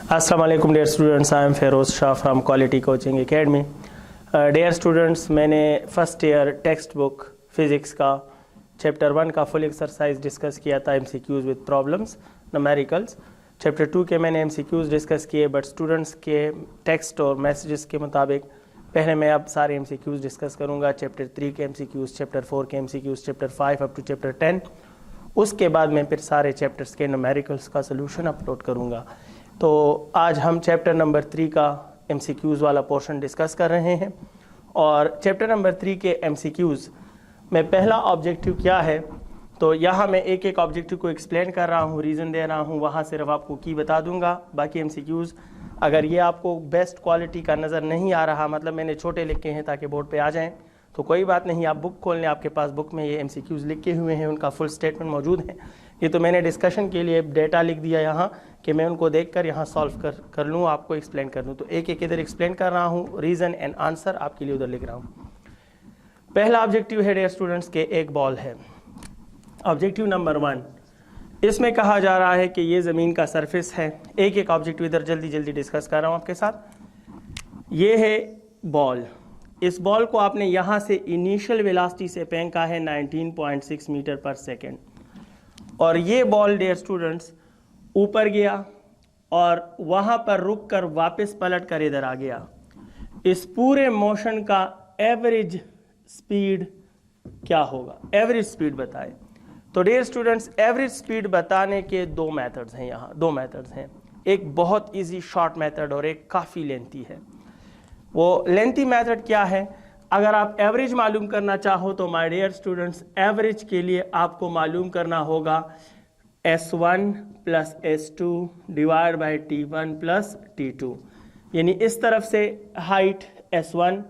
Assalamu alaikum dear students, I am Feroz Shah from Quality Coaching Academy. Dear students, मैंने first year text book physics का chapter 1 का full exercise discuss किया था MCQs with problems numericals. Chapter 2 के मैंने MCQs discuss किए, but students के text और मैसेजेस के मुताबिक पहले मैं अब सारे MCQs डिस्कस करूँगा। चैप्टर 3 के MCQs, चैप्टर 4 के MCQs, chapter 5 up to chapter 10। उसके बाद मैं फिर सारे चैप्टर्स के न्यूमेरिकल्स का सोल्यूशन अपलोड करूँगा। तो आज हम चैप्टर नंबर 3 का MCQs वाला पोर्शन डिस्कस कर रहे हैं। और चैप्टर नंबर 3 के MCQs में पहला ऑब्जेक्टिव क्या है, तो यहाँ मैं एक एक ऑब्जेक्टिव को एक्सप्लेन कर रहा हूँ, रीज़न दे रहा हूँ, वहाँ सिर्फ आपको की बता दूँगा। बाकी MCQs अगर ये आपको बेस्ट क्वालिटी का नज़र नहीं आ रहा, मतलब मैंने छोटे लिखे हैं ताकि बोर्ड पे आ जाएं, तो कोई बात नहीं, आप बुक खोल लें, आपके पास बुक में ये MCQs लिखे हुए हैं, उनका फुल स्टेटमेंट मौजूद है। ये तो मैंने डिस्कशन के लिए डेटा लिख दिया यहाँ कि मैं उनको देखकर यहाँ सॉल्व कर लूँ, आपको एक्सप्लेन कर दूँ। तो एक एक इधर एक्सप्लेन कर रहा हूँ, रीज़न एंड आंसर आपके लिए उधर लिख रहा हूँ। पहला ऑब्जेक्टिव है डियर स्टूडेंट्स के एक बॉल है। ऑब्जेक्टिव नंबर 1, इसमें कहा जा रहा है कि ये ज़मीन का सरफेस है। एक एक ऑब्जेक्टिव इधर जल्दी जल्दी डिस्कस कर रहा हूँ आपके साथ। ये है बॉल। इस बॉल को आपने यहाँ से इनिशियल वेलोसिटी से फेंका है 19.6 मीटर पर सेकेंड, और ये बॉल डियर स्टूडेंट्स ऊपर गया और वहाँ पर रुक कर वापस पलट कर इधर आ गया। इस पूरे मोशन का एवरेज स्पीड क्या होगा? एवरेज स्पीड बताए। तो डियर स्टूडेंट्स, एवरेज स्पीड बताने के दो मेथड्स हैं, यहाँ दो मेथड्स हैं। एक बहुत इजी शॉर्ट मेथड और एक काफ़ी लेंथी है। वो लेंथी मेथड क्या है? अगर आप एवरेज मालूम करना चाहो तो माय डियर स्टूडेंट्स, एवरेज के लिए आपको मालूम करना होगा S1 plus S2 divide by T1 plus T2। यानी इस तरफ से हाइट S1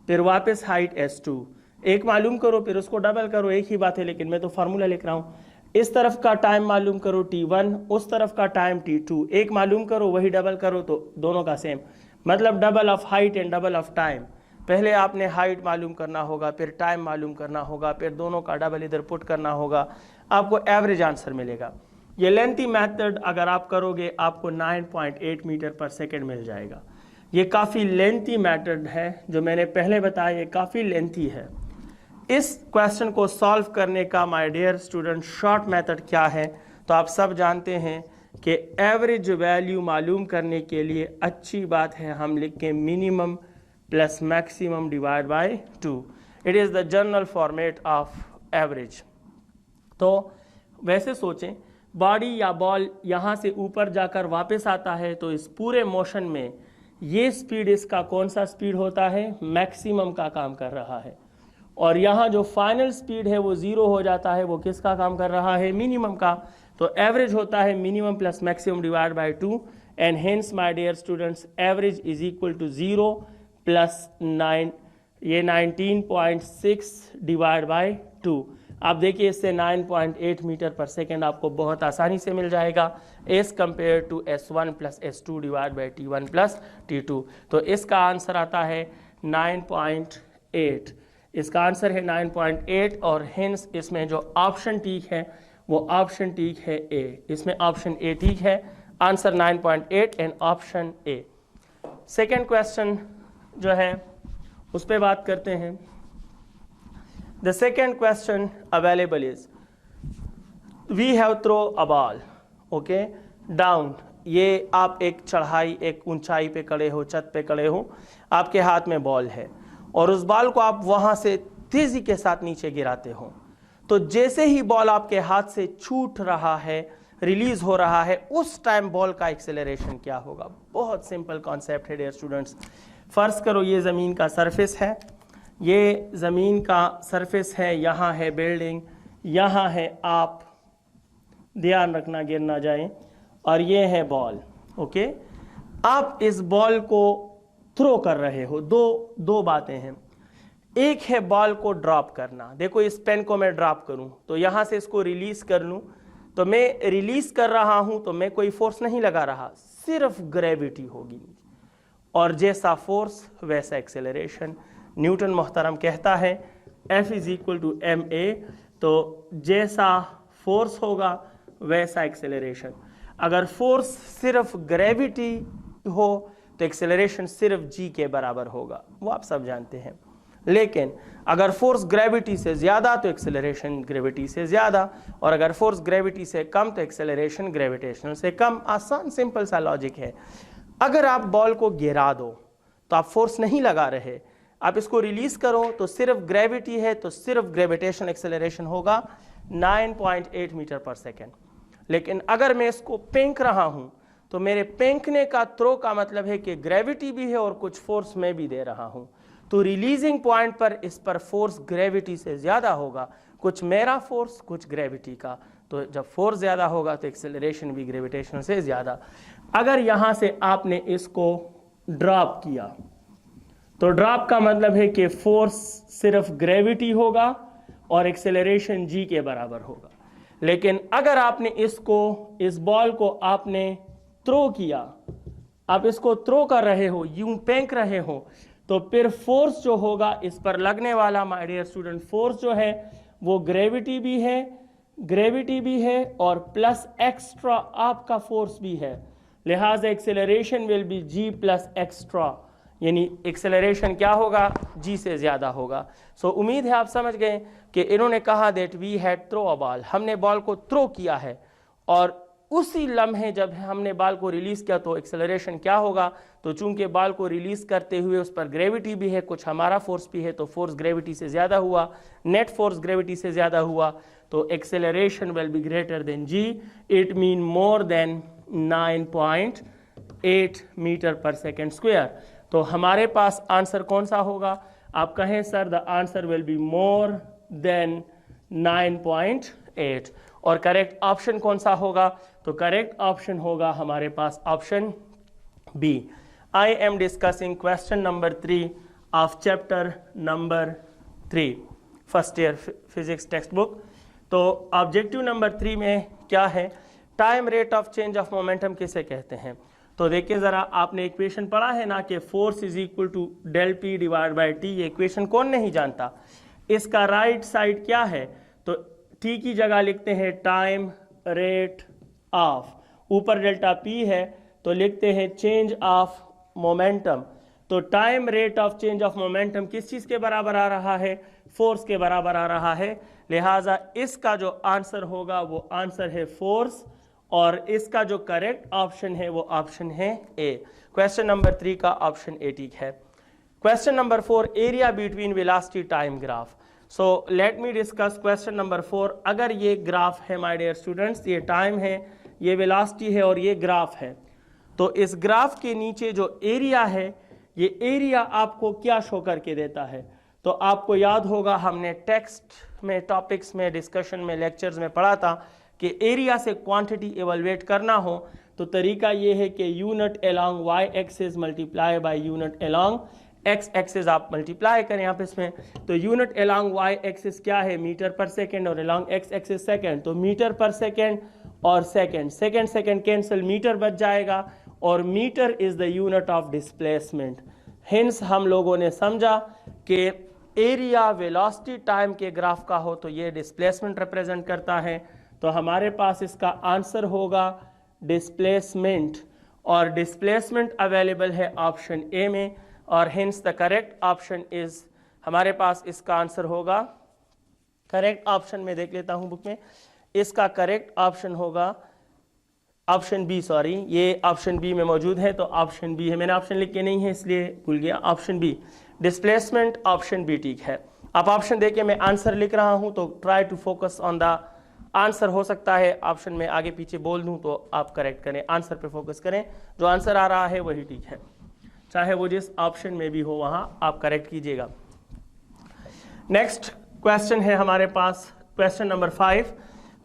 फिर वापस हाइट S2। एक मालूम करो फिर उसको डबल करो, एक ही बात है, लेकिन मैं तो फार्मूला लिख रहा हूँ। इस तरफ का टाइम मालूम करो T1, उस तरफ का टाइम T2। एक मालूम करो वही डबल करो, तो दोनों का सेम, मतलब double of height and double of time. पहले आपने हाइट मालूम करना होगा, फिर टाइम मालूम करना होगा, फिर दोनों का डबल इधर पुट करना होगा, आपको एवरेज आंसर मिलेगा। ये लेंथी मेथड अगर आप करोगे आपको 9.8 मीटर पर सेकेंड मिल जाएगा। ये काफ़ी लेंथी मेथड है, जो मैंने पहले बताया, ये काफ़ी लेंथी है। इस क्वेश्चन को सॉल्व करने का my dear student short method क्या है? तो आप सब जानते हैं कि एवरेज वैल्यू मालूम करने के लिए अच्छी बात है हम लिखें minimum plus maximum divide by 2। It is the general format of average. तो वैसे सोचें, बॉडी या बॉल यहाँ से ऊपर जाकर वापस आता है, तो इस पूरे मोशन में ये स्पीड इसका कौन सा स्पीड होता है? मैक्सिमम का काम कर रहा है। और यहाँ जो फाइनल स्पीड है वो 0 हो जाता है, वो किसका काम कर रहा है? मिनिमम का। तो एवरेज होता है minimum plus maximum divide by 2, and hence my dear students average is equal to 0 plus 9, ये 19.6 डिवाइड बाय 2। आप देखिए इससे 9.8 मीटर पर सेकेंड आपको बहुत आसानी से मिल जाएगा as compare to S1 plus S2 divide by T1 plus T2। तो इसका आंसर आता है 9.8। इसका आंसर है 9.8, और हेंस इसमें जो ऑप्शन ठीक है वो ऑप्शन ठीक है A। इसमें ऑप्शन A ठीक है, answer 9.8 and option A। Second question जो है उस पर बात करते हैं। The second question available is, we have throw a ball, okay, down। ये आप एक चढ़ाई, एक ऊंचाई पे खड़े हो, छत पे खड़े हो, आपके हाथ में बॉल है और उस बॉल को आप वहाँ से तेज़ी के साथ नीचे गिराते हो। तो जैसे ही बॉल आपके हाथ से छूट रहा है, रिलीज हो रहा है, उस टाइम बॉल का एक्सेलरेशन क्या होगा? बहुत सिंपल कॉन्सेप्ट है डियर स्टूडेंट्स। फर्ज करो ये ज़मीन का सरफेस है, ये ज़मीन का सरफेस है, यहाँ है बिल्डिंग, यहाँ है आप, ध्यान रखना गिर ना जाए, और ये है बॉल। ओके, आप इस बॉल को थ्रो कर रहे हो। दो बातें हैं। एक है बॉल को ड्रॉप करना। देखो इस पेन को मैं ड्रॉप करूं तो यहाँ से इसको रिलीज कर लूं, तो मैं रिलीज कर रहा हूं तो मैं कोई फोर्स नहीं लगा रहा, सिर्फ ग्रेविटी होगी, और जैसा फोर्स वैसा एक्सेलरेशन। न्यूटन मोहतरम कहता है F is equal to ma, तो जैसा फोर्स होगा वैसा एक्सेलरेशन। अगर फोर्स सिर्फ ग्रेविटी हो तो एक्सेलरेशन सिर्फ g के बराबर होगा, वो आप सब जानते हैं। लेकिन अगर फोर्स ग्रेविटी से ज़्यादा तो एक्सेलरेशन ग्रेविटी से ज़्यादा, और अगर फोर्स ग्रेविटी से कम तो एक्सेलरेशन ग्रेविटेशनल से कम। आसान सिंपल सा लॉजिक है। अगर आप बॉल को गिरा दो तो आप फोर्स नहीं लगा रहे, आप इसको रिलीज करो तो सिर्फ ग्रेविटी है, तो सिर्फ ग्रेविटेशनल एक्सेलरेशन होगा 9.8 मीटर पर सेकेंड। लेकिन अगर मैं इसको फेंक रहा हूं तो मेरे फेंकने का थ्रो का मतलब है कि ग्रेविटी भी है और कुछ फोर्स मैं भी दे रहा हूं, तो रिलीजिंग पॉइंट पर इस पर फोर्स ग्रेविटी से ज़्यादा होगा, कुछ मेरा फोर्स कुछ ग्रेविटी का। तो जब फोर्स ज़्यादा होगा तो एक्सेलरेशन भी ग्रेविटेशन से ज़्यादा। अगर यहाँ से आपने इसको ड्रॉप किया तो ड्रॉप का मतलब है कि फोर्स सिर्फ ग्रेविटी होगा और एक्सेलरेशन g के बराबर होगा। लेकिन अगर आपने इस बॉल को आपने थ्रो किया, आप इसको थ्रो कर रहे हो, यूं फेंक रहे हो, तो फिर फोर्स जो होगा इस पर लगने वाला माय डियर स्टूडेंट, फोर्स जो है वो ग्रेविटी भी है और प्लस एक्स्ट्रा आपका फोर्स भी है। लिहाजा acceleration will B g plus extra, यानी एक्सेलरेशन क्या होगा, g से ज़्यादा होगा। सो उम्मीद है आप समझ गए कि इन्होंने कहा that we had throw a ball, हमने बॉल को थ्रो किया है, और उसी लम्हे जब हमने बॉल को रिलीज़ किया तो एक्सेलरेशन क्या होगा, तो चूंकि बॉल को रिलीज़ करते हुए उस पर ग्रेविटी भी है, कुछ हमारा फोर्स भी है, तो फोर्स ग्रेविटी से ज़्यादा हुआ, नेट फोर्स ग्रेविटी से ज़्यादा हुआ, तो acceleration will be greater than g, it mean more than 9.8 meter per second square. तो हमारे पास आंसर कौन सा होगा, आप कहें sir the answer will be more than 9.8, और करेक्ट ऑप्शन कौन सा होगा, तो करेक्ट ऑप्शन होगा हमारे पास option B. I am discussing question number 3 of chapter number 3 first year physics textbook. तो ऑब्जेक्टिव नंबर 3 में क्या है, time rate of change of momentum किसे कहते हैं। तो देखिए ज़रा, आपने इक्वेशन पढ़ा है ना कि force is equal to del P divide by T. ये इक्वेशन कौन नहीं जानता। इसका राइट साइड क्या है, तो टी की जगह लिखते हैं टाइम रेट ऑफ, ऊपर डेल्टा पी है तो लिखते हैं चेंज ऑफ मोमेंटम। तो time rate of change of momentum किस चीज़ के बराबर आ रहा है, फोर्स के बराबर आ रहा है। लिहाजा इसका जो आंसर होगा वो आंसर है फोर्स, और इसका जो करेक्ट ऑप्शन है वो ऑप्शन है ए। क्वेश्चन नंबर 3 का ऑप्शन ए ठीक है। Question number 4, area between velocity time graph. So let me discuss question number 4। अगर ये ग्राफ है माय डियर स्टूडेंट्स, ये टाइम है, ये वेलोसिटी है और ये ग्राफ है, तो इस ग्राफ के नीचे जो एरिया है, ये एरिया आपको क्या शो करके देता है। तो आपको याद होगा हमने टेक्स्ट में, टॉपिक्स में, डिस्कशन में, लेक्चर्स में पढ़ा था कि एरिया से क्वांटिटी इवैल्यूएट करना हो तो तरीका ये है कि unit along Y axis multiply by unit along X axis आप मल्टीप्लाई करें यहाँ पे इसमें। तो यूनिट अलोंग वाई एक्सिस क्या है, मीटर पर सेकेंड, और अलोंग एक्स एक्सिस सेकेंड, तो मीटर पर सेकेंड और second, second second cancel, meter बच जाएगा, और meter is the unit of displacement. Hence हम लोगों ने समझा कि एरिया वेलोसिटी टाइम के ग्राफ का हो तो ये डिस्प्लेसमेंट रिप्रेजेंट करता है। तो हमारे पास इसका आंसर होगा डिस्प्लेसमेंट, और डिस्प्लेसमेंट अवेलेबल है ऑप्शन ए में, और hints the correct option is, हमारे पास इसका आंसर होगा, करेक्ट ऑप्शन में देख लेता हूं बुक में, इसका करेक्ट ऑप्शन होगा ऑप्शन बी। सॉरी, ये ऑप्शन बी में मौजूद है, तो ऑप्शन बी है, मैंने ऑप्शन लिख के नहीं है इसलिए भूल गया, option B displacement, option B ठीक है। आप ऑप्शन देके मैं आंसर लिख रहा हूं, तो try to focus on the answer. हो सकता है ऑप्शन में आगे पीछे बोल दूं तो आप करेक्ट करें, आंसर पे फोकस करें, जो आंसर आ रहा है वही ठीक है, चाहे वो जिस ऑप्शन में भी हो वहां आप करेक्ट कीजिएगा। नेक्स्ट क्वेश्चन है हमारे पास क्वेश्चन नंबर 5।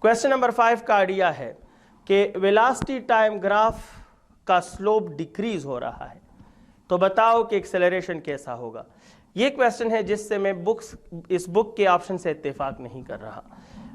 क्वेश्चन नंबर 5 का आइडिया है कि वेलोसिटी टाइम ग्राफ का स्लोप डिक्रीज हो रहा है, तो बताओ कि एक्सेलरेशन कैसा होगा। ये क्वेश्चन है जिससे मैं इस बुक के ऑप्शन से इत्तेफाक नहीं कर रहा।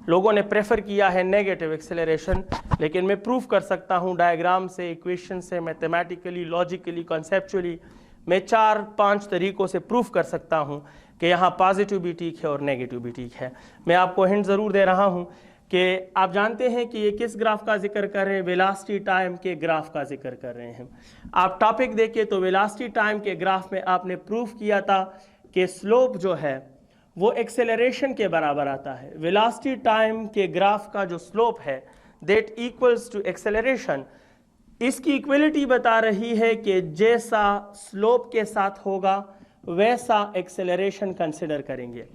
लोगों ने प्रेफर किया है नेगेटिव एक्सेलरेशन, लेकिन मैं प्रूफ कर सकता हूँ डायग्राम से, इक्वेशन से, मैथमेटिकली, लॉजिकली, कॉन्सेप्चुअली, मैं 4-5 तरीकों से प्रूफ कर सकता हूँ कि यहाँ पॉजिटिव भी ठीक है और नेगेटिव भी ठीक है। मैं आपको हिंट ज़रूर दे रहा हूँ कि आप जानते हैं कि ये किस ग्राफ का जिक्र कर रहे हैं, वेलोसिटी टाइम के ग्राफ का जिक्र कर रहे हैं। आप टॉपिक देखिए तो वेलोसिटी टाइम के ग्राफ में आपने प्रूफ किया था कि स्लोप जो है वो एक्सेलरेशन के बराबर आता है। वेलोसिटी टाइम के ग्राफ का जो स्लोप है दैट इक्वल्स टू एक्सेलरेशन, इसकी इक्वलिटी बता रही है कि जैसा स्लोप के साथ होगा वैसा एक्सेलरेशन कंसिडर करेंगे।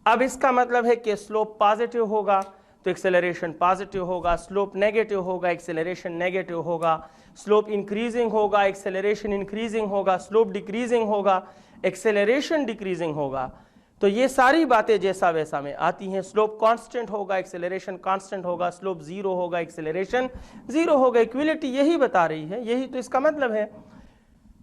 अब इसका मतलब है कि स्लोप पॉजिटिव होगा तो एक्सेलरेशन पॉजिटिव होगा, स्लोप नेगेटिव होगा एक्सेलरेशन नेगेटिव होगा, स्लोप इंक्रीजिंग होगा एक्सेलरेशन इंक्रीजिंग होगा, स्लोप डिक्रीजिंग होगा एक्सेलरेशन डिक्रीजिंग होगा। तो ये सारी बातें जैसा वैसा में आती हैं। स्लोप कांस्टेंट होगा एक्सेलरेशन कांस्टेंट होगा, स्लोप जीरो होगा एक्सेलरेशन जीरो होगा। इक्विलिटी यही बता रही है, यही तो इसका मतलब है।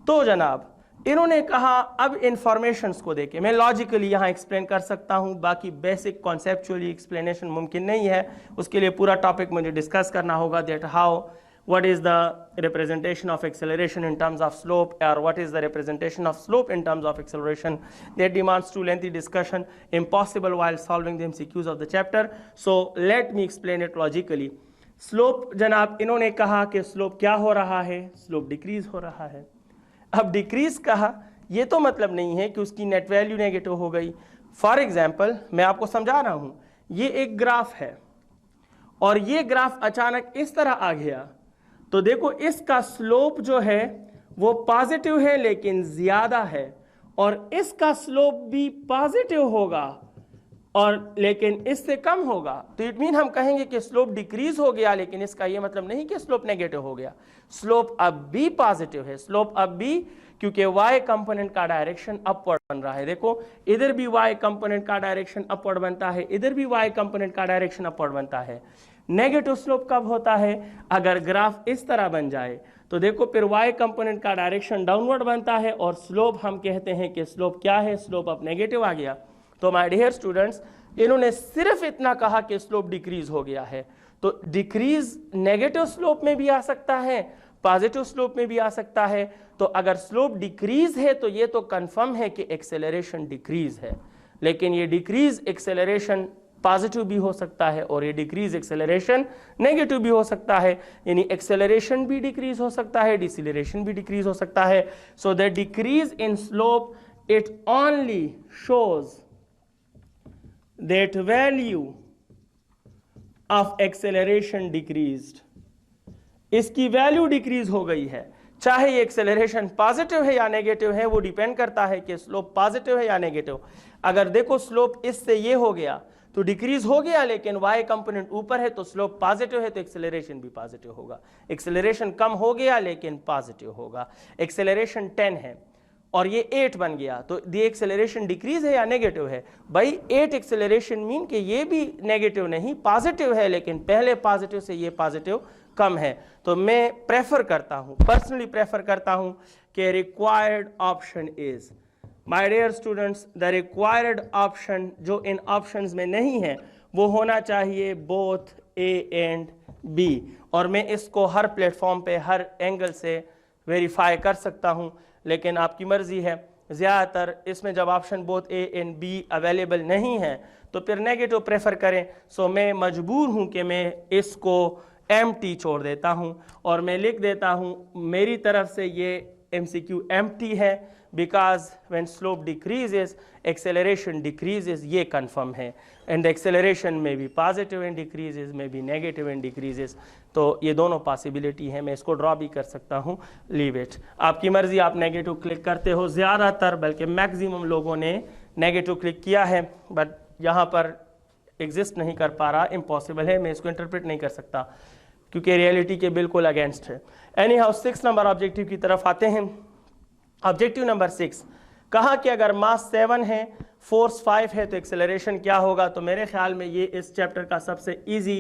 तो जनाब इन्होंने कहा अब इंफॉर्मेशंस को देके मैं लॉजिकली यहाँ एक्सप्लेन कर सकता हूँ, बाकी बेसिक कॉन्सेप्चुअली एक्सप्लेनेशन मुमकिन नहीं है, उसके लिए पूरा टॉपिक मुझे डिस्कस करना होगा that how what is the representation of acceleration in terms of slope, or what is the representation of slope in terms of acceleration. That demands too lengthy discussion, impossible while solving the MCQs of the chapter. So let me explain it logically. Slope जनाब इन्होंने कहा कि slope क्या हो रहा है, slope decrease हो रहा है। अब decrease कहा ये तो मतलब नहीं है कि उसकी net value negative हो गई। For example मैं आपको समझा रहा हूँ, ये एक ग्राफ है और ये ग्राफ अचानक इस तरह आ गया तो देखो इसका स्लोप जो है वो पॉजिटिव है लेकिन ज्यादा है, और इसका स्लोप भी पॉजिटिव होगा और लेकिन इससे कम होगा। तो इट मीन हम कहेंगे कि स्लोप डिक्रीज हो गया, लेकिन इसका ये मतलब नहीं कि स्लोप नेगेटिव हो गया। स्लोप अब भी पॉजिटिव है, स्लोप अब भी, क्योंकि y कंपोनेंट का डायरेक्शन अपवर्ड बन रहा है। देखो इधर भी y कंपोनेंट का डायरेक्शन अपवर्ड बनता है, इधर भी y कंपोनेंट का डायरेक्शन अपवर्ड बनता है। नेगेटिव स्लोप कब होता है, अगर ग्राफ इस तरह बन जाए तो देखो फिर y कंपोनेंट का डायरेक्शन डाउनवर्ड बनता है और स्लोप हम कहते हैं कि स्लोप क्या है, स्लोप अब नेगेटिव आ गया। तो माय डियर स्टूडेंट्स इन्होंने सिर्फ इतना कहा कि स्लोप डिक्रीज हो गया है, तो डिक्रीज नेगेटिव स्लोप में भी आ सकता है, पॉजिटिव स्लोप में भी आ सकता है। तो अगर स्लोप डिक्रीज है तो ये तो कंफर्म है कि एक्सेलरेशन डिक्रीज है, लेकिन ये डिक्रीज एक्सेलरेशन पॉजिटिव भी हो सकता है और ये डिक्रीज एक्सेलरेशन नेगेटिव भी हो सकता है, यानी एक्सेलरेशन भी डिक्रीज हो सकता है, डिसेलरेशन भी डिक्रीज हो सकता है। So the decrease in slope it only shows that value of acceleration decreased, इसकी वैल्यू डिक्रीज हो गई है। चाहे ये एक्सेलरेशन पॉजिटिव है या नेगेटिव है वो डिपेंड करता है कि स्लोप पॉजिटिव है या नेगेटिव। अगर देखो स्लोप इससे ये हो गया तो डिक्रीज हो गया, लेकिन y कंपोनेंट ऊपर है तो स्लोप पॉजिटिव है तो एक्सेलरेशन भी पॉजिटिव होगा। एक्सेलरेशन कम हो गया लेकिन पॉजिटिव होगा। एक्सेलरेशन 10 है और ये 8 बन गया तो दी एक्सेलरेशन डिक्रीज है या नेगेटिव है, भाई 8 एक्सेलरेशन मीन कि ये भी नेगेटिव नहीं पॉजिटिव है, लेकिन पहले पॉजिटिव से ये पॉजिटिव कम है। तो मैं प्रेफर करता हूँ, पर्सनली प्रेफर करता हूँ कि required option is, my dear students the required option जो इन ऑप्शंस में नहीं है वो होना चाहिए बोथ ए एंड बी, और मैं इसको हर प्लेटफॉर्म पे हर एंगल से वेरीफाई कर सकता हूँ, लेकिन आपकी मर्जी है। ज़्यादातर इसमें जब option both A and be available नहीं है तो फिर नेगेटिव प्रेफर करें। सो मैं मजबूर हूँ कि मैं इसको एम्प्टी छोड़ देता हूँ और मैं लिख देता हूँ मेरी तरफ से ये MCQ एम्प्टी है, because when slope decreases acceleration decreases, ये कंफर्म है, एंड एक्सेलरेशन में भी पॉजिटिव एंड डिक्रीजेस में भी नेगेटिव एंड डिक्रीजेस। तो ये दोनों पॉसिबिलिटी है, मैं इसको ड्रॉ भी कर सकता हूँ, लीव इट, आपकी मर्जी। आप नेगेटिव क्लिक करते हो, ज़्यादातर बल्कि मैक्सिमम लोगों ने नेगेटिव क्लिक किया है, बट यहाँ पर एग्जिस्ट नहीं कर पा रहा, इम्पॉसिबल है, मैं इसको इंटरप्रेट नहीं कर सकता क्योंकि रियलिटी के बिल्कुल अगेंस्ट है। एनी हाउ 6 नंबर ऑब्जेक्टिव की तरफ आते हैं। ऑब्जेक्टिव नंबर 6 कहा कि अगर मास 7 है फोर्स 5 है तो एक्सेलरेशन क्या होगा। तो मेरे ख्याल में ये इस चैप्टर का सबसे इजी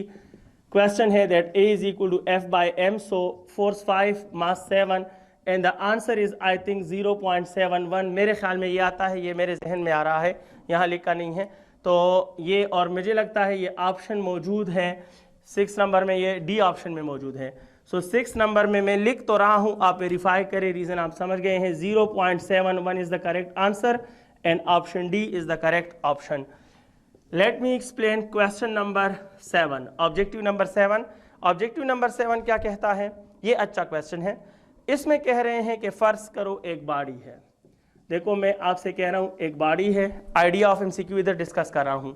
क्वेश्चन है that A is equal to F/m, so force 5 mass 7 and the answer is I think 0.71। मेरे ख्याल में ये आता है, ये मेरे जहन में आ रहा है, यहाँ लिखा नहीं है तो ये, और मुझे लगता है ये ऑप्शन मौजूद है 6 नंबर में, ये डी ऑप्शन में मौजूद है। सो 6 नंबर में मैं लिख तो रहा हूँ, आप वेरीफाई करें, रीजन आप समझ गए हैं। 0.71 is the correct answer and option D is the correct option. Let me explain question number 7, objective number 7। Objective number 7 क्या कहता है, ये अच्छा क्वेश्चन है। इसमें कह रहे हैं कि फर्ज करो एक बॉडी है। देखो मैं आपसे कह रहा हूं एक बॉडी है, आइडिया ऑफ एमसीक्यू इधर डिस्कस कर रहा हूं।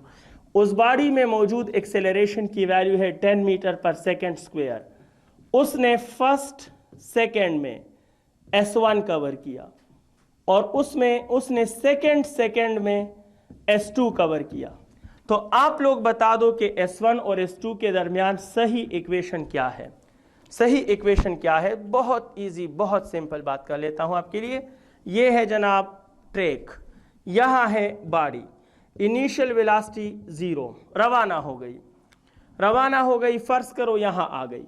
उस बॉडी में मौजूद एक्सेलरेशन की वैल्यू है 10 मीटर पर सेकेंड स्क्वायर। उसने फर्स्ट सेकेंड में S1 कवर किया और उसने सेकेंड में S2 कवर किया। तो आप लोग बता दो कि S1 और S2 के दरमियान सही इक्वेशन क्या है। सही इक्वेशन क्या है, बहुत इजी, बहुत सिंपल बात कर लेता हूं आपके लिए। ये है जनाब ट्रैक, यहां है बॉडी, इनिशियल वेलोसिटी 0, रवाना हो गई, फर्ज करो यहां आ गई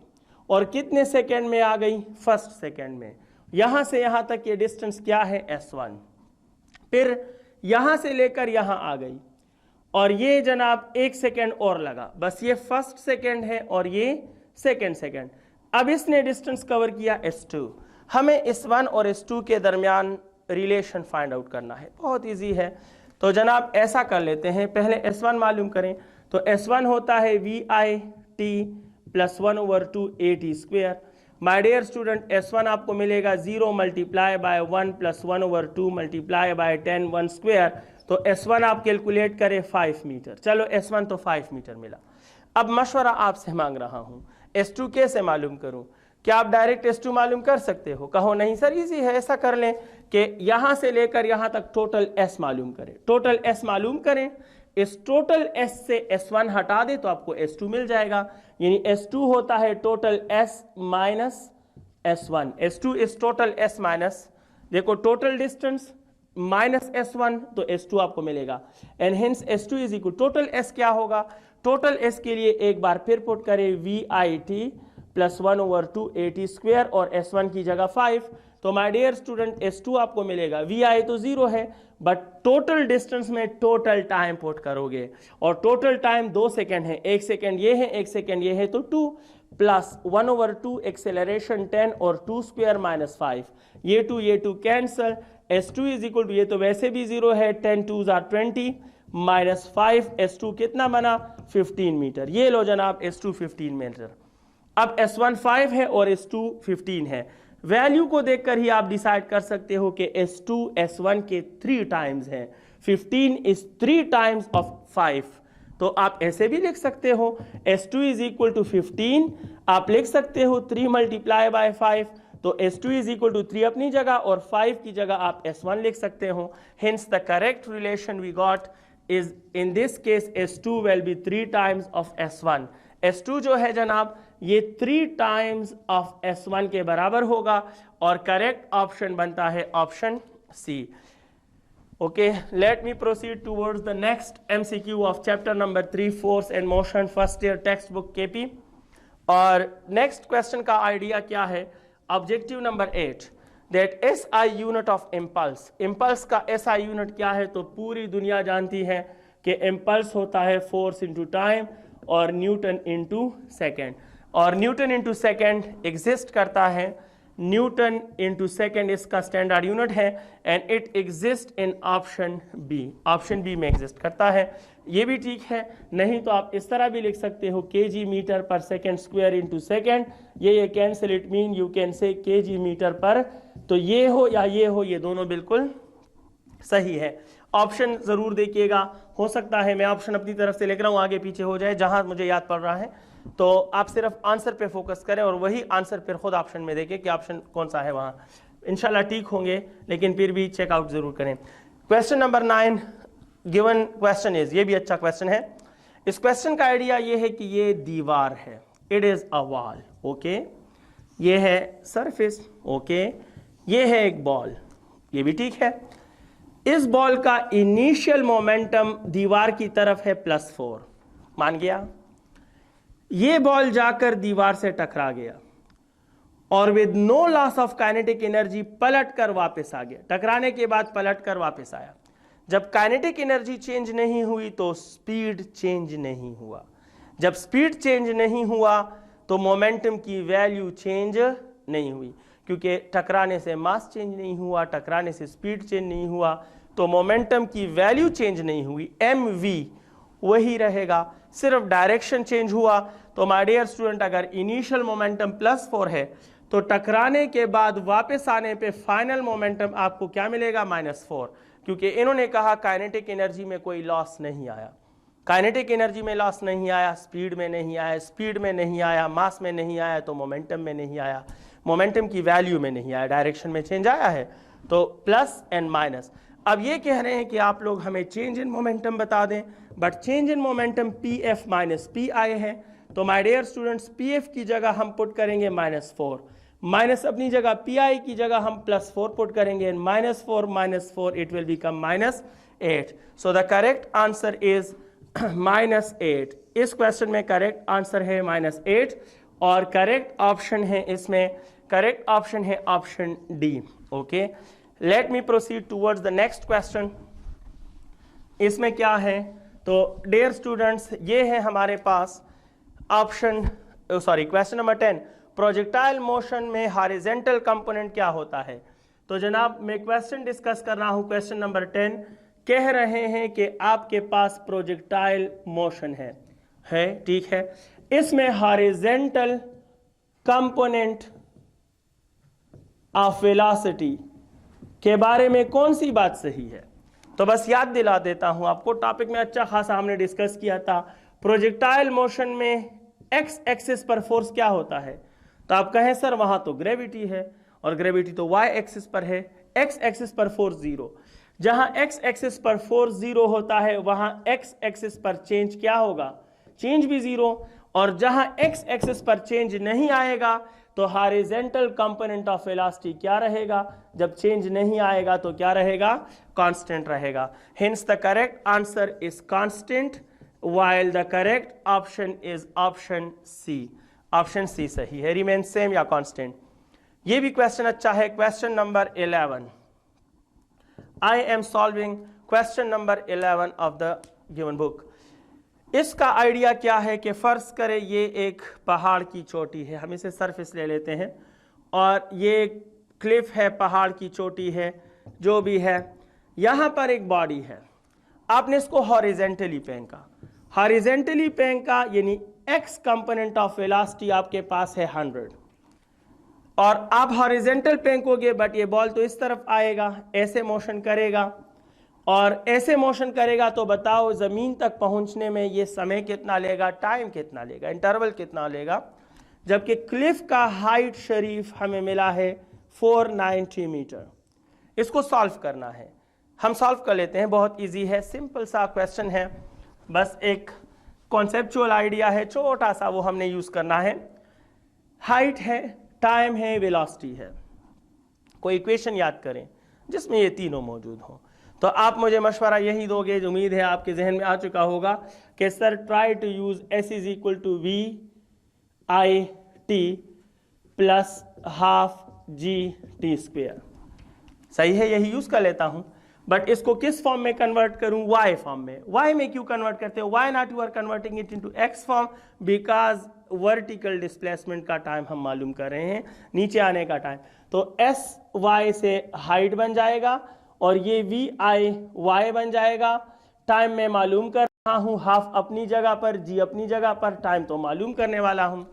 और कितने सेकेंड में आ गई, फर्स्ट सेकेंड में। यहां से यहां तक ये डिस्टेंस क्या है, S1। फिर यहां से लेकर यहां आ गई और ये जनाब 1 सेकेंड और लगा, बस ये फर्स्ट सेकेंड है और ये सेकेंड सेकेंड। अब इसने डिस्टेंस कवर किया S2। हमें S1 और S2 के दरमियान रिलेशन फाइंड आउट करना है, बहुत इजी है। तो जनाब ऐसा कर लेते हैं, पहले S1 मालूम करें। तो S1 होता है VIT plus 1/2 AT square. My dear student, S1 आपको मिलेगा 0 multiply by 1 plus 1/2 multiply by 10 1 square. तो S1 आप कैलकुलेट करें 5 मीटर। चलो S1 तो 5 मीटर मिला। अब मशवरा आपसे मांग रहा हूं, S2 कैसे मालूम करूं? क्या आप डायरेक्ट S2 मालूम कर सकते हो? कहो नहीं सर इजी है, ऐसा कर लें कि यहां से लेकर यहां तक टोटल S मालूम करें। टोटल S मालूम करें, इस टोटल S से S1 हटा दे तो आपको S2 मिल जाएगा। यानी S2 होता है total S minus S1। S2 is total S minus, देखो टोटल डिस्टेंस माइनस S1 तो S2 आपको मिलेगा। And hence S2 is equal total S क्या होगा, टोटल S के लिए एक बार फिर पुट करें VIT प्लस 1/2 AT स्क्वायर और S1 की जगह 5। तो माय डियर स्टूडेंट S2 आपको मिलेगा, VI तो 0 है बट टोटल डिस्टेंस में टोटल टाइम पुट करोगे और टोटल टाइम 2 सेकेंड है, 1 सेकेंड ये है 1 सेकेंड ये है, तो 2 प्लस 1/2 एक्सेलरेशन 10 और 2 स्क्वायर माइनस 5, ये 2 cancel. S2 is equal to, ये तो वैसे भी 0 है, 10 2s आर 20 माइनस 5, S2 कितना बना 15 मीटर। ये लो जनाब S2 15 मीटर। अब S1 5 है और S2 15 है। वैल्यू को देखकर ही आप डिसाइड कर सकते हो कि S2 S1 के 3 टाइम्स है। 15 इज 3 टाइम्स ऑफ 5। तो आप ऐसे भी लिख सकते हो S2 इज इक्वल टू 15, आप लिख सकते हो 3 मल्टीप्लाई बाय 5। तो S2 इज इक्वल टू 3 अपनी जगह और 5 की जगह आप S1 लिख सकते हो। Hence the correct relation we got is in this case S2 will be 3 times of S1। S2 जो है जनाब ये 3 टाइम्स ऑफ S1 के बराबर होगा और करेक्ट ऑप्शन बनता है option C. Okay, let me proceed towards the next MCQ of chapter number 3 force and motion, first year text book KP। और नेक्स्ट क्वेश्चन का आइडिया क्या है, objective number 8 that SI unit of impulse. Impulse का SI unit क्या है, तो पूरी दुनिया जानती है कि इम्पल्स होता है फोर्स इंटू टाइम और न्यूटन इंटू सेकेंड। और न्यूटन इंटू सेकेंड एग्जिस्ट करता है, न्यूटन इंटू सेकेंड इसका स्टैंडर्ड यूनिट है and it exist in option B. Option B में एग्जिस्ट करता है, ये भी ठीक है। नहीं तो आप इस तरह भी लिख सकते हो kg meter per second square into second. ये cancel, it mean you can say kg meter per. तो ये हो या ये हो, ये दोनों बिल्कुल सही है। ऑप्शन जरूर देखिएगा, हो सकता है मैं ऑप्शन अपनी तरफ से लिख रहा हूं, आगे पीछे हो जाए, जहां मुझे याद पड़ रहा है। तो आप सिर्फ आंसर पे फोकस करें और वही आंसर फिर खुद ऑप्शन में देखें कि ऑप्शन कौन सा है, वहां इंशाल्लाह ठीक होंगे, लेकिन फिर भी चेकआउट जरूर करें। Question number 9 given question is, ये भी अच्छा क्वेश्चन है। इस क्वेश्चन का आइडिया ये है कि ये दीवार है, it is a wall. Okay, ये है सरफेस। ओके, ये है एक बॉल, ये भी ठीक है। इस बॉल का इनिशियल मोमेंटम दीवार की तरफ है +4, मान गया। ये बॉल जाकर दीवार से टकरा गया और with no loss of kinetic energy पलट कर वापस आ गया। टकराने के बाद पलट कर वापस आया। जब काइनेटिक एनर्जी चेंज नहीं हुई तो स्पीड चेंज नहीं हुआ। जब स्पीड चेंज नहीं हुआ तो मोमेंटम की वैल्यू चेंज नहीं हुई, क्योंकि टकराने से मास चेंज नहीं हुआ, टकराने से स्पीड चेंज नहीं हुआ, तो मोमेंटम की वैल्यू चेंज नहीं हुई। mv वही रहेगा, सिर्फ डायरेक्शन चेंज हुआ। तो माय डियर स्टूडेंट, अगर इनिशियल मोमेंटम +4 है तो टकराने के बाद वापस आने पे फाइनल मोमेंटम आपको क्या मिलेगा? -4, क्योंकि इन्होंने कहा काइनेटिक एनर्जी में कोई लॉस नहीं आया। काइनेटिक एनर्जी में लॉस नहीं आया, स्पीड में नहीं आया, स्पीड में नहीं आया, मास में नहीं आया, तो मोमेंटम में नहीं आया, मोमेंटम की वैल्यू में नहीं आया, डायरेक्शन में चेंज आया है। तो प्लस एंड माइनस। अब ये कह रहे हैं कि आप लोग हमें चेंज इन मोमेंटम बता दें, but change in momentum PF minus PI है। तो माय डियर स्टूडेंट्स, PF की जगह हम पुट करेंगे -4, माइनस अपनी जगह PI की जगह हम +4 पुट करेंगे, -4 it will become -8। So the correct answer is -8। इस क्वेश्चन में करेक्ट आंसर है -8 और करेक्ट ऑप्शन है इसमें, करेक्ट ऑप्शन है option D. Okay, let me proceed towards the next question. इसमें क्या है? तो डियर स्टूडेंट्स, ये है हमारे पास option question number 10, projectile motion में हॉरिजॉन्टल कंपोनेंट क्या होता है? तो जनाब मैं क्वेश्चन डिस्कस कर रहा हूं, क्वेश्चन नंबर 10 कह रहे हैं कि आपके पास प्रोजेक्टाइल मोशन है, ठीक है। इसमें हॉरिजॉन्टल कंपोनेंट ऑफ वेलोसिटी के बारे में कौन सी बात सही है? तो बस याद दिला देता हूं आपको, टॉपिक में अच्छा खासा हमने डिस्कस किया था। प्रोजेक्टाइल मोशन में एक्स एक्सिस पर फोर्स क्या होता है? तो आप कहें सर वहां तो ग्रेविटी है, और ग्रेविटी तो वाई एक्सिस पर है, एक्स एक्सिस पर फोर्स 0। जहां एक्स एक्सिस पर फोर्स 0 होता है वहां एक्स एक्सिस पर चेंज क्या होगा? चेंज भी 0। और जहां एक्स एक्सिस पर चेंज नहीं आएगा तो हॉरिजॉन्टल कंपोनेंट ऑफ वेलोसिटी क्या रहेगा? जब चेंज नहीं आएगा तो क्या रहेगा? कांस्टेंट रहेगा। Hence the correct answer is constant, while the correct option is option C। Option C सही है, रिमेन सेम या कांस्टेंट। ये भी क्वेश्चन अच्छा है, question number 11। I am solving question number 11 of the given book. इसका idea क्या है कि फर्ज करें ये एक पहाड़ की चोटी है, हम इसे सरफेस ले लेते हैं, और ये क्लिफ है, पहाड़ की चोटी है, जो भी है, यहां पर एक बॉडी है। आपने इसको हॉरिजॉन्टली फेंका, हॉरिजॉन्टली फेंका यानी एक्स कंपोनेंट ऑफ वेलोसिटी आपके पास है 100, और आप हॉरिजॉन्टल फेंकोगे बट ये बॉल तो इस तरफ आएगा, ऐसे मोशन करेगा, और ऐसे मोशन करेगा। तो बताओ जमीन तक पहुंचने में ये समय कितना लेगा, टाइम कितना लेगा, इंटरवल कितना लेगा? जबकि क्लिफ का हाइट शरीफ हमें मिला है 490 मीटर। इसको सॉल्व करना है, हम सॉल्व कर लेते हैं, बहुत इजी है, सिंपल सा क्वेश्चन है, बस एक कॉन्सेप्चुअल आइडिया है छोटा सा, वो हमने यूज करना है। हाइट है, टाइम है, वेलोसिटी है, कोई इक्वेशन याद करें जिसमें ये तीनों मौजूद हो। तो आप मुझे मशवरा यही दोगे, जो उम्मीद है आपके जहन में आ चुका होगा कि sir try to use S is equal to VIT plus half GT²। सही है, यही यूज कर लेता हूं, बट इसको किस फॉर्म में कन्वर्ट करूं? Y फॉर्म में। Y में क्यों कन्वर्ट करते हो? Why not you are converting it into X form? Because vertical displacement का टाइम हम मालूम कर रहे हैं, नीचे आने का टाइम। तो SY से हाइट बन जाएगा और ये VIY बन जाएगा। टाइम में मालूम कर रहा हूं, हाफ अपनी जगह पर, G अपनी जगह पर, टाइम तो मालूम करने वाला हूं।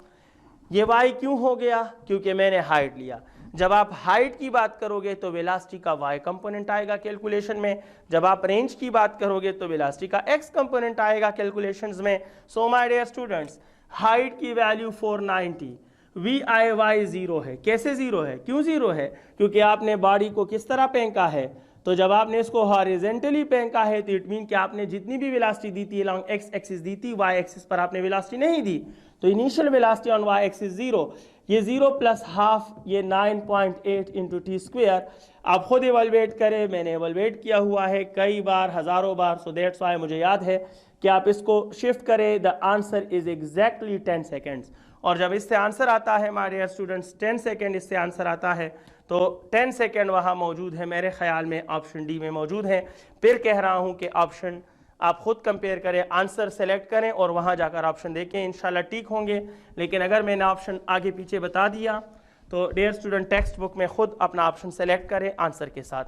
ये Y क्यों हो गया? क्योंकि मैंने हाइट लिया। जब आप हाइट की बात करोगे तो वेलोसिटी का Y कंपोनेंट आएगा कैलकुलेशन में, जब आप रेंज की बात करोगे तो वेलोसिटी का X कंपोनेंट आएगा कैलकुलेशंस में। So my dear students, height की वैल्यू 490, VIY 0 है। कैसे 0 है? क्यों 0 है? क्योंकि आपने बॉडी को किस तरह फेंका है? तो जब आपने इसको हॉरिजॉन्टली फेंका है तो इट मीन कि आपने जितनी भी वेलोसिटी दी थी अलॉन्ग एक्स एक्सिस दी थी, वाई एक्सिस पर आपने वेलोसिटी नहीं दी, तो initial velocity on Y axis 0, ये 0 प्लस हाफ, ये 9.8 इंटू T²। आप खुद एवलुएट करें, मैंने एवलुएट किया हुआ है कई बार, हजारों बार, सो दैट्स व्हाई मुझे याद है कि आप इसको शिफ्ट करें। The answer is exactly 10 seconds. और जब इससे आंसर आता है माय डियर स्टूडेंट्स, 10 सेकेंड इससे आंसर आता है, तो 10 सेकेंड वहाँ मौजूद है, मेरे ख्याल में ऑप्शन डी में मौजूद है। फिर कह रहा हूँ कि ऑप्शन आप खुद कंपेयर करें, आंसर सेलेक्ट करें और वहाँ जाकर ऑप्शन देखें, इंशाल्लाह ठीक होंगे। लेकिन अगर मैंने ऑप्शन आगे पीछे बता दिया तो डियर स्टूडेंट टेक्स्ट बुक में खुद अपना ऑप्शन सेलेक्ट करें आंसर के साथ।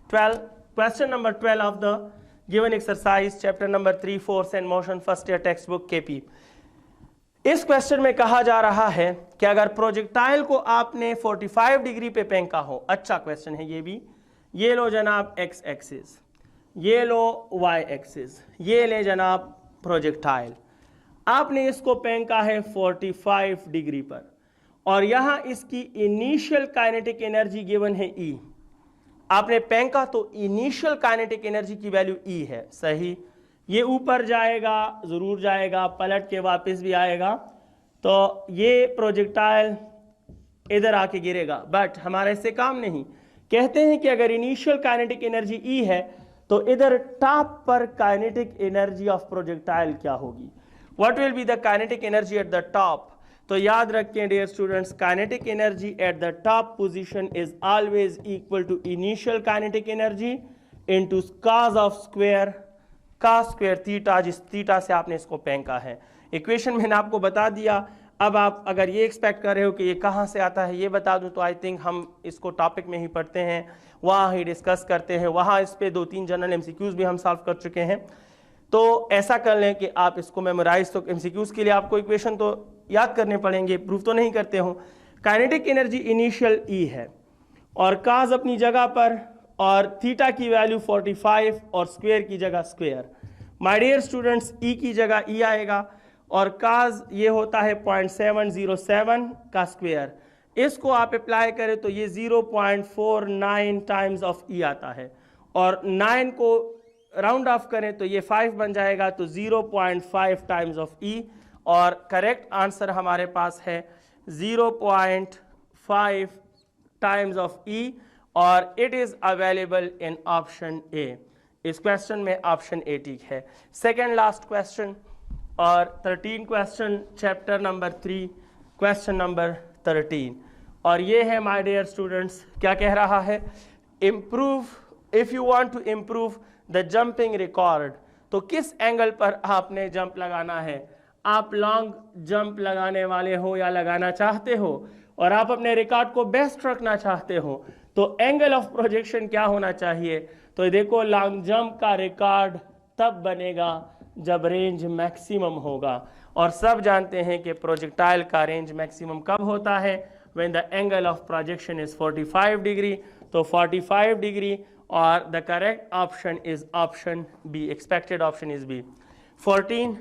Question number 12 of the given exercise chapter number 3 force and motion first year text book KP. इस क्वेश्चन में कहा जा रहा है कि अगर प्रोजेक्टाइल को आपने 45 डिग्री पे फेंका हो, अच्छा क्वेश्चन है ये भी, ये लो जनाब एक्स एक्सिस, ये लो वाई एक्सिस, ये ले जनाब प्रोजेक्टाइल, आपने इसको फेंका है 45 डिग्री पर और यहां इसकी इनिशियल काइनेटिक एनर्जी गिवन है ई। आपने फेंका तो इनिशियल काइनेटिक एनर्जी की वैल्यू ई है, सही। ये ऊपर जाएगा, जरूर जाएगा, पलट के वापस भी आएगा, तो ये प्रोजेक्टाइल इधर आके गिरेगा। बट हमारा इससे काम नहीं, कहते हैं कि अगर इनिशियल काइनेटिक एनर्जी ई है तो इधर टॉप पर काइनेटिक एनर्जी ऑफ प्रोजेक्टाइल क्या होगी, what will be the kinetic energy at the top. तो याद रखें dear students, kinetic energy at the top position is always equal to initial kinetic energy into cos of square cos square theta, जिस theta से आपने इसको फेंका है। Equation मैंने आपको बता दिया। अब आप अगर ये एक्सपेक्ट कर रहे हो कि ये कहाँ से आता है ये बता दूं, तो आई थिंक हम इसको टॉपिक में ही पढ़ते हैं, वहाँ ही डिस्कस करते हैं, वहाँ इस पे 2-3 जनरल एमसीक्यूज भी हम सॉल्व कर चुके हैं। तो ऐसा कर लें कि आप इसको मेमोराइज, तो एमसीक्यूज के लिए आपको इक्वेशन तो याद करने पड़ेंगे, प्रूफ तो नहीं करते हो। काइनेटिक एनर्जी इनिशियल ई है और काज अपनी जगह पर और थीटा की वैल्यू 45 और स्क्वायर की जगह स्क्वायर। माय डियर स्टूडेंट्स, ई की जगह ई आएगा और काज ये होता है 0.707 का स्क्वायर। इसको आप अप्लाई करें तो ये 0.49 टाइम्स ऑफ ई आता है और 9 को राउंड ऑफ करें तो ये 5 बन जाएगा, तो 0.5 टाइम्स ऑफ ई और करेक्ट आंसर हमारे पास है 0.5 टाइम्स ऑफ ई और it is available in option A. इस क्वेश्चन में ऑप्शन ए ठीक है। सेकेंड लास्ट क्वेश्चन और 13 question chapter number 3 question number 13 और ये है माय डियर स्टूडेंट्स, क्या कह रहा है, improve if you want to improve the jumping record. तो किस एंगल पर आपने जंप लगाना है, आप लॉन्ग जंप लगाने वाले हो या लगाना चाहते हो और आप अपने रिकॉर्ड को बेस्ट रखना चाहते हो, तो एंगल ऑफ प्रोजेक्शन क्या होना चाहिए। तो देखो लॉन्ग जंप का रिकॉर्ड तब बनेगा जब रेंज मैक्सिमम होगा और सब जानते हैं कि प्रोजेक्टाइल का रेंज मैक्सिमम कब होता है, when the angle of projection is 45 degree. तो 45 डिग्री और the correct option is option B, expected option is B. 14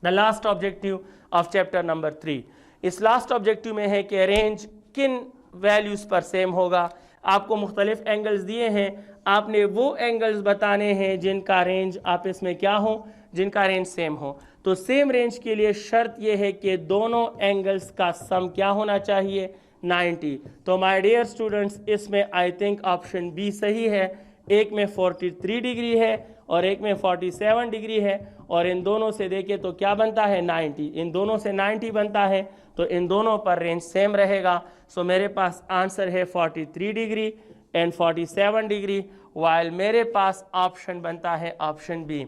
the last objective of chapter number 3। इस लास्ट ऑब्जेक्टिव में है कि रेंज किन वैल्यूज पर सेम होगा। आपको मुख्तलिफ एंगल्स दिए हैं, आपने वो एंगल्स बताने हैं जिनका रेंज आपस में क्या हो, जिनका रेंज सेम हो। तो सेम रेंज के लिए शर्त यह है कि दोनों एंगल्स का सम क्या होना चाहिए, 90। तो माय डियर स्टूडेंट्स, इसमें आई थिंक ऑप्शन बी सही है। एक में 43 डिग्री है और एक में 47 डिग्री है और इन दोनों से देखें तो क्या बनता है, 90। इन दोनों से 90 बनता है तो इन दोनों पर रेंज सेम रहेगा। सो मेरे पास आंसर है 43 डिग्री एंड 47 डिग्री, वाइल मेरे पास ऑप्शन बनता है option B.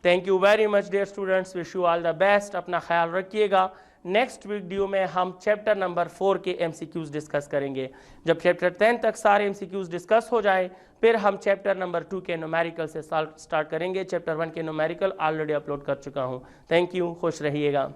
Thank you very much dear students, wish you all the best, अपना ख्याल रखिएगा। नेक्स्ट वीडियो में हम चैप्टर नंबर 4 के एमसीक्यूज डिस्कस करेंगे। जब चैप्टर 10 तक सारे एमसीक्यूज डिस्कस हो जाए फिर हम चैप्टर नंबर 2 के न्यूमेरिकल से स्टार्ट करेंगे। चैप्टर 1 के न्यूमेरिकल ऑलरेडी अपलोड कर चुका हूँ। थैंक यू, खुश रहिएगा।